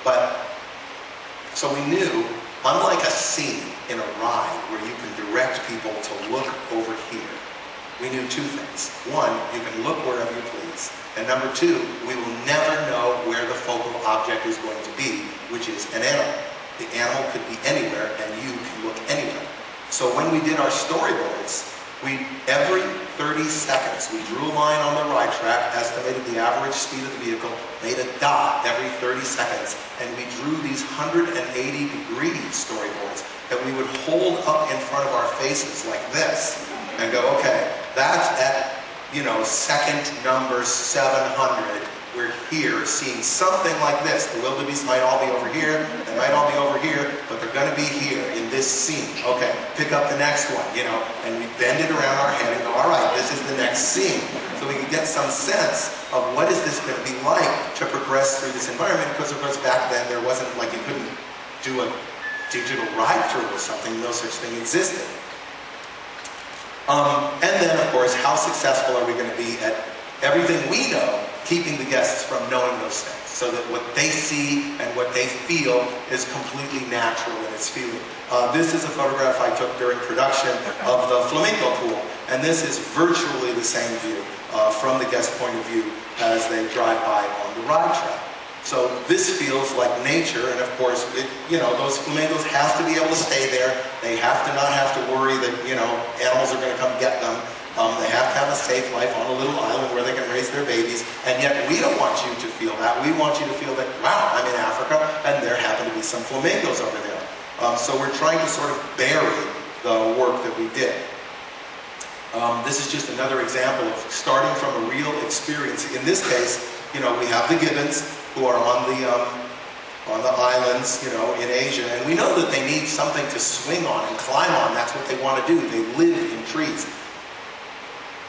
But, so we knew, unlike a scene in a ride where you can direct people to look over here, we knew two things. One, you can look wherever you please. And number two, we will never know where the focal object is going to be, which is an animal. The animal could be anywhere, and you can look anywhere. So when we did our storyboards, every 30 seconds, we drew a line on the ride track, estimated the average speed of the vehicle, made a dot every 30 seconds, and we drew these 180-degree storyboards that we would hold up in front of our faces like this, and go, okay, that's at, second number 700. We're here seeing something like this. The wildebeest might all be over here, they might all be over here, but they're going to be here in this scene. Okay, pick up the next one, and we bend it around our head and go, all right, this is the next scene. So we can get some sense of what is this going to be like to progress through this environment, because of course back then there wasn't, like, you couldn't do a digital ride-through or something, no such thing existed. And then, of course, how successful are we going to be at everything we know, keeping the guests from knowing those things, so that what they see and what they feel is completely natural in its feeling. This is a photograph I took during production of the flamenco pool, and this is virtually the same view from the guest point of view as they drive by on the ride track. So this feels like nature, and of course, those flamingos have to be able to stay there. They have to not have to worry that, animals are going to come get them. They have to have a safe life on a little island where they can raise their babies. And yet we don't want you to feel that. We want you to feel that, wow, I'm in Africa, and there happen to be some flamingos over there. So we're trying to sort of bury the work that we did. This is just another example of starting from a real experience. In this case, we have the gibbons who are on the islands, in Asia, and we know that they need something to swing on and climb on. That's what they want to do. They live in trees.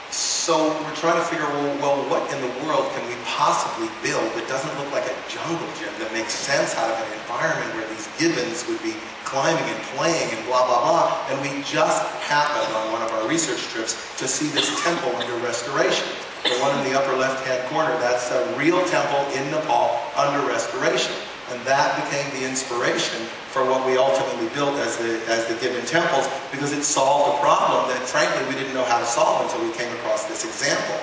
So we're trying to figure, well, what in the world can we possibly build that doesn't look like a jungle gym, that makes sense out of an environment where these gibbons would be climbing and playing and blah, blah, blah. And we just happened on one of our research trips to see this temple under restoration. The one in the upper left-hand corner, that's a real temple in Nepal under restoration. And that became the inspiration for what we ultimately built as the gibbon temples, because it solved a problem that, frankly, we didn't know how to solve until we came across this example.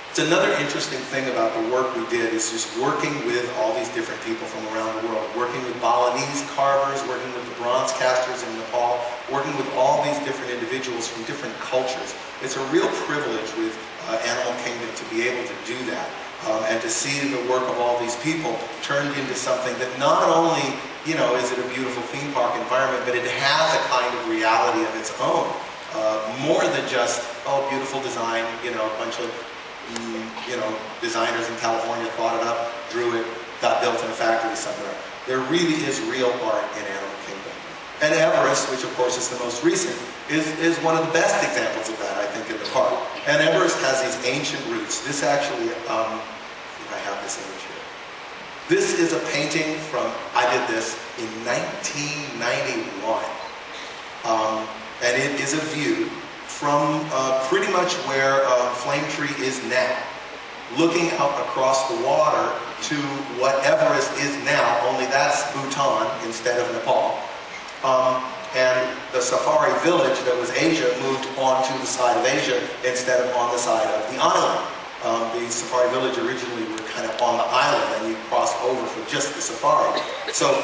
It's another interesting thing about the work we did is just working with all these different people from around the world, working with Balinese carvers, working with the bronze casters in Nepal, working with all these different individuals from different cultures. It's a real privilege with Animal Kingdom to be able to do that. And to see the work of all these people turned into something that not only, is it a beautiful theme park environment, but it has a kind of reality of its own. More than just, oh, beautiful design, a bunch of, designers in California thought it up, drew it, got built in a factory somewhere. There really is real art in Animal Kingdom. And Everest, which of course is the most recent, is one of the best examples of that, I think, in the park. And Everest has these ancient roots. This actually, if I have this image here. This is a painting from, I did this in 1991. And it is a view from pretty much where Flame Tree is now, looking out across the water to what Everest is now, only that's Bhutan instead of Nepal. And the safari village that was Asia moved onto the side of Asia instead of on the side of the island. The safari village originally were kind of on the island, and you crossed over for just the safari. So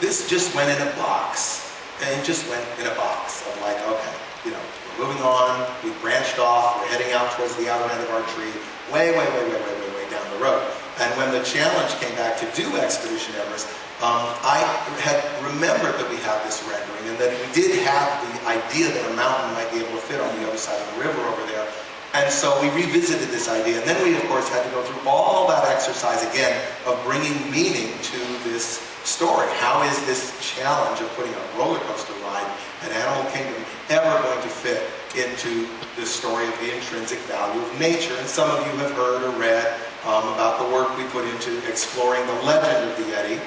this just went in a box, and it just went in a box of like, okay, we're moving on, we branched off, we're heading out towards the outer end of our tree, way down the road. And when the challenge came back to do Expedition Everest, I had remembered that we had this rendering, and that we did have the idea that a mountain might be able to fit on the other side of the river over there. And so we revisited this idea, and then we, of course, had to go through all that exercise again of bringing meaning to this story. How is this challenge of putting a roller coaster ride at Animal Kingdom ever going to fit into the story of the intrinsic value of nature? And some of you have heard or read about the work we put into exploring the legend of the Yeti.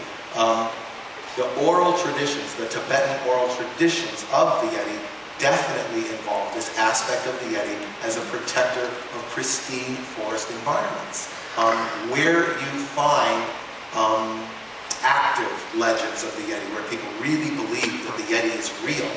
The oral traditions, the Tibetan oral traditions of the Yeti definitely involve this aspect of the Yeti as a protector of pristine forest environments. Where you find active legends of the Yeti, where people really believe that the Yeti is real.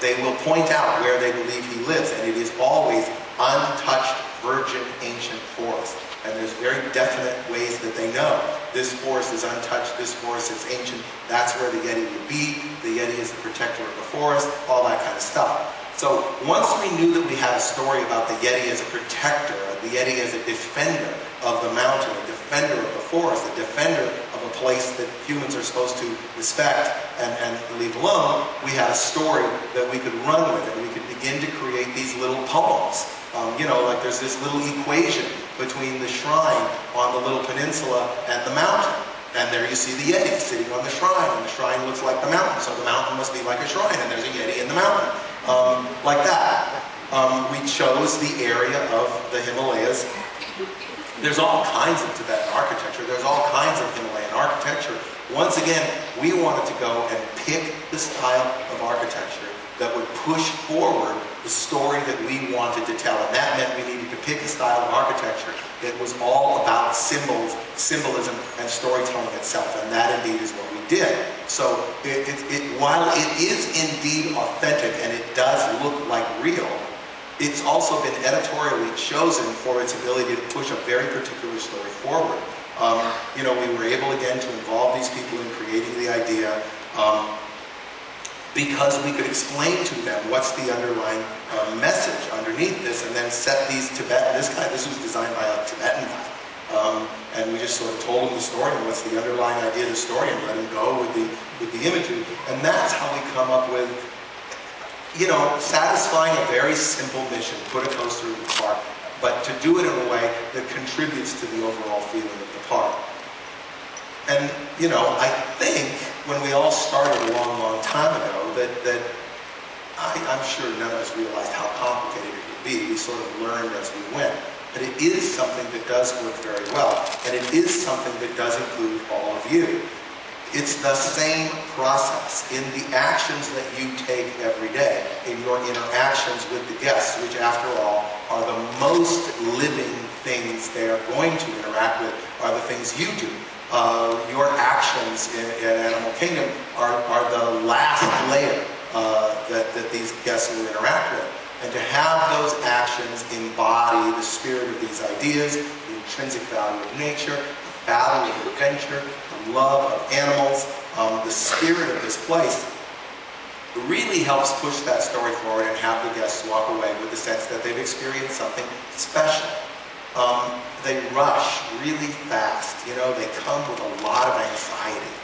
They will point out where they believe he lives, and it is always untouched, virgin, ancient forest. And there's very definite ways that they know. This forest is untouched, this forest is ancient, that's where the Yeti would be. The Yeti is the protector of the forest, all that kind of stuff. So once we knew that we had a story about the Yeti as a protector, the Yeti as a defender of the mountain, a defender of the forest, a defender of a place that humans are supposed to respect and leave alone, we had a story that we could run with, and we could begin to create these little poems. Like there's this little equation between the shrine on the little peninsula and the mountain. And there you see the Yeti sitting on the shrine, and the shrine looks like the mountain, so the mountain must be like a shrine, and there's a Yeti in the mountain. Like that. We chose the area of the Himalayas. There's all kinds of Tibetan architecture. There's all kinds of Himalayan architecture. Once again, we wanted to go and pick the style of architecture that would push forward the story that we wanted to tell. And that meant we needed to pick a style of architecture that was all about symbolism, and storytelling itself. And that indeed is what we did. So while it is indeed authentic and it does look like real, it's also been editorially chosen for its ability to push a very particular story forward. We were able again to involve these people in creating the idea because we could explain to them what's the underlying message underneath this, and then set these this was designed by a Tibetan guy, and we just sort of told him the story and what's the underlying idea of the story, and let him go with the imagery, and that's how we come up with, satisfying a very simple mission, put a coaster in the park, but to do it in a way that contributes to the overall feeling of the park. And, I think when we all started a long, long time ago, that I'm sure none of us realized how complicated it would be. We sort of learned as we went. But it is something that does work very well. And it is something that does include all of you. It's the same process in the actions that you take every day, in your interactions with the guests, which after all are the most living things they are going to interact with, are the things you do. Your actions in Animal Kingdom are the last layer that these guests will interact with. And to have those actions embody the spirit of these ideas, the intrinsic value of nature, the value of adventure, the love of animals, the spirit of this place, really helps push that story forward and have the guests walk away with the sense that they've experienced something special. They rush really fast. They come with a lot of anxiety.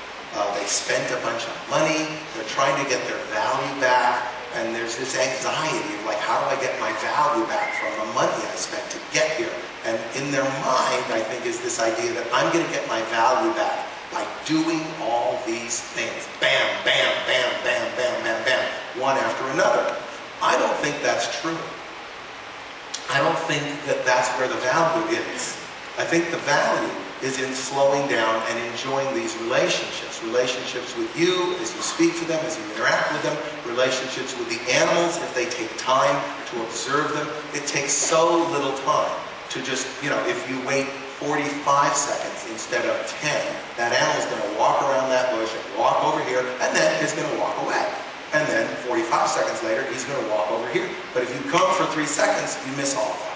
They spent a bunch of money. They're trying to get their value back. And there's this anxiety of, like, how do I get my value back from the money I spent to get here? And in their mind, I think, is this idea that I'm going to get my value back by doing all these things. Bam, bam, bam, bam, bam, bam, bam, one after another. I don't think that's true. I don't think that that's where the value is. I think the value is in slowing down and enjoying these relationships. Relationships with you as you speak to them, as you interact with them. Relationships with the animals if they take time to observe them. It takes so little time to just, if you wait 45 seconds instead of 10, that animal's going to walk around that bush and walk over here, and then he's going to walk away. And then 45 seconds later, he's going to walk over here. But if you come for 3 seconds, you miss all of that.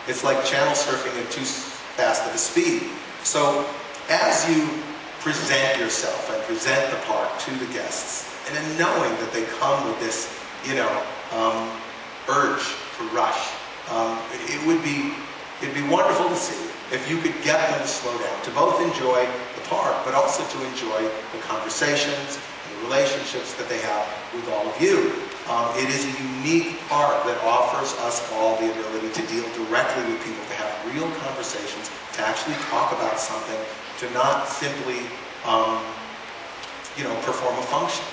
It's like channel surfing at too fast of a speed. So as you present yourself and present the park to the guests, and then knowing that they come with this, urge to rush, it'd be wonderful to see if you could get them to slow down, to both enjoy the park, but also to enjoy the conversations, relationships that they have with all of you. It is a unique park that offers us all the ability to deal directly with people, to have real conversations, to actually talk about something, to not simply, perform a function.